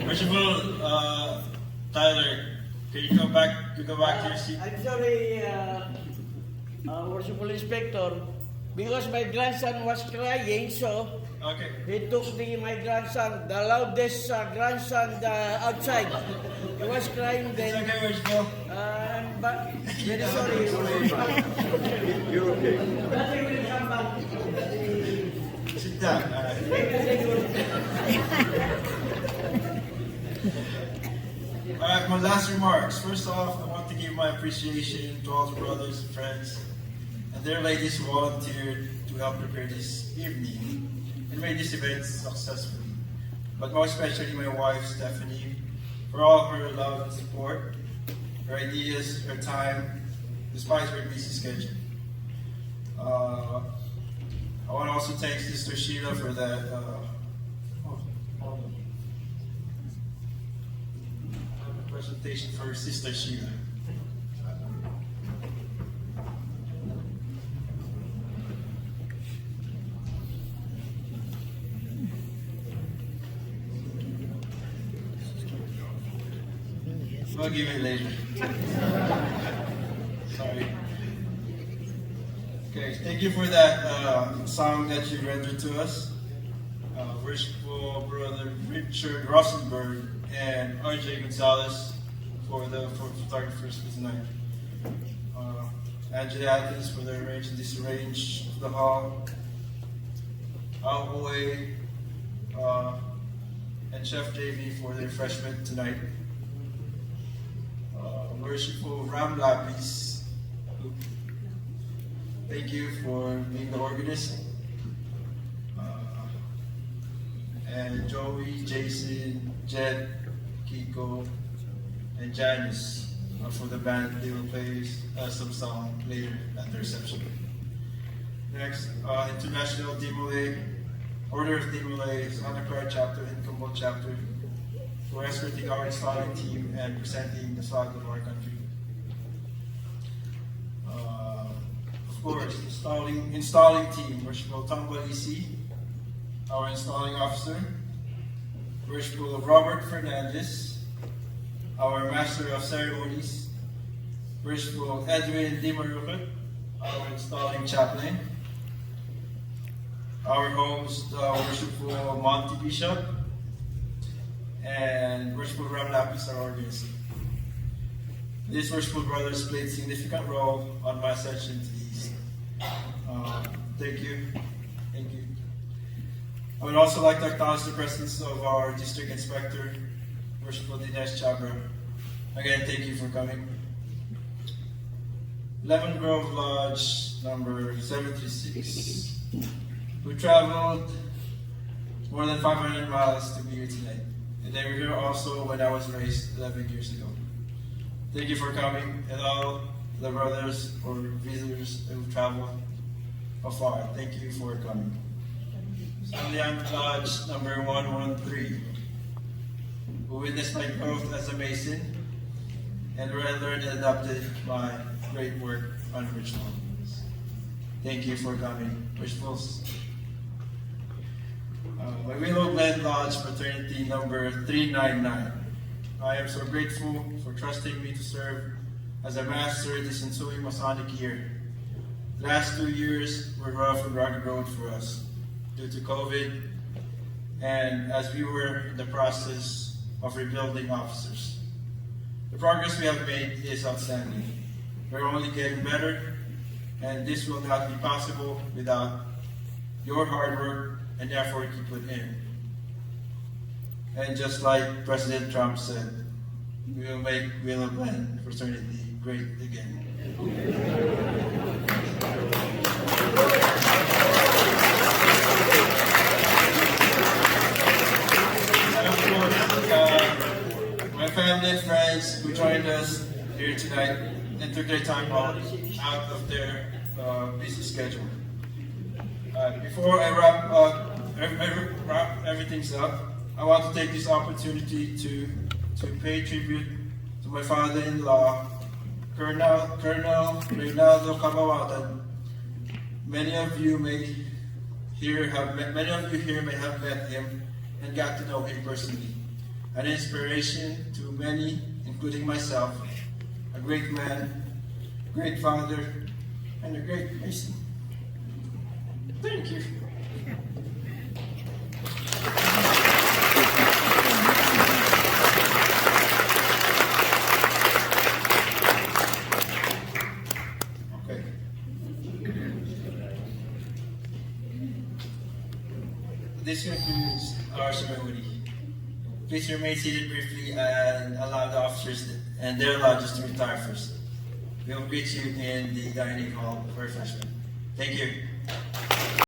First of all, Tyler, can you come back? You go back to your seat. I'm sorry, Worshipful Inspector, because my grandson was crying, so Okay. he took my grandson, the loudest grandson outside. He was crying It's then. okay, Worshipful. But very sorry. You're okay. Nothing will come back. Sit down. Alright, my last remarks. First off, I want to give my appreciation to all the brothers and friends and their ladies who volunteered to help prepare this evening and made this event successful. But more especially my wife, Stephanie, for all her love and support, her ideas, her time, despite her busy schedule. I want to also thank Sister Sheila for that. Presentation for Sister Sheila. We'll give it later. Sorry. Okay, thank you for that song that you rendered to us. Worshipful Brother Richard Rosenberg and RJ Gonzalez for photographers for tonight. Angela Atkins for the arrange of the hall. Al Boy and Chef JV for the refreshment tonight. Worshipful Ram Lapis, thank you for being the organist. And Joey, Jason, Jed, Kiko, and Janice for the band. They will play some song later at the reception. Next, International Dimole, Order of Dimole, Santa Clara chapter and Kumbo chapter, for escorting our installing team and presenting the flag of our country. Of course, installing team, Worshipful Tambal EC, our installing officer, Worshipful Robert Fernandez, our master of ceremonies, Worshipful Edwin Dimaruca, our installing chaplain, our host, Worshipful Monty Bishop, and Worshipful Ram Lapis, our organist. These worshipful brothers played a significant role on my ascension to the East. Thank you. Thank you. I would also like to acknowledge the presence of our district inspector, Worshipful Dinesh Chabra. Again, thank you for coming. Lemon Grove Lodge, number 736. We traveled more than 500 miles to be here tonight. And they were here also when I was raised 11 years ago. Thank you for coming, and all the brothers or visitors who traveled afar. Thank you for coming. Sanlian Lodge, number 113. Who witnessed my growth as a Mason and learned and adopted my great work on ritual. Thank you for coming. Wishfuls. My Willow Glen Lodge Fraternity number 399. I am so grateful for trusting me to serve as a master this ensuing Masonic year. The last 2 years were rough and rugged road for us due to COVID, and as we were in the process of rebuilding officers. The progress we have made is outstanding. We're only getting better, and this will not be possible without your hard work and effort you put in. And just like President Trump said, we will make Willow Glen fraternity great again. And of course, my family and friends who joined us here tonight and took their time out of their busy schedule. Before I wrap everything up, I want to take this opportunity to pay tribute to my father-in-law, Colonel Reynaldo Camawatan. Many of you may Many of you here may have met him and got to know him personally. An inspiration to many, including myself, a great man, great father, and a great Mason. Thank you. Okay. This concludes our ceremony. Please remain seated briefly and allow the officers and their lodges to retire first. We will greet you in the dining hall for refreshment. Thank you.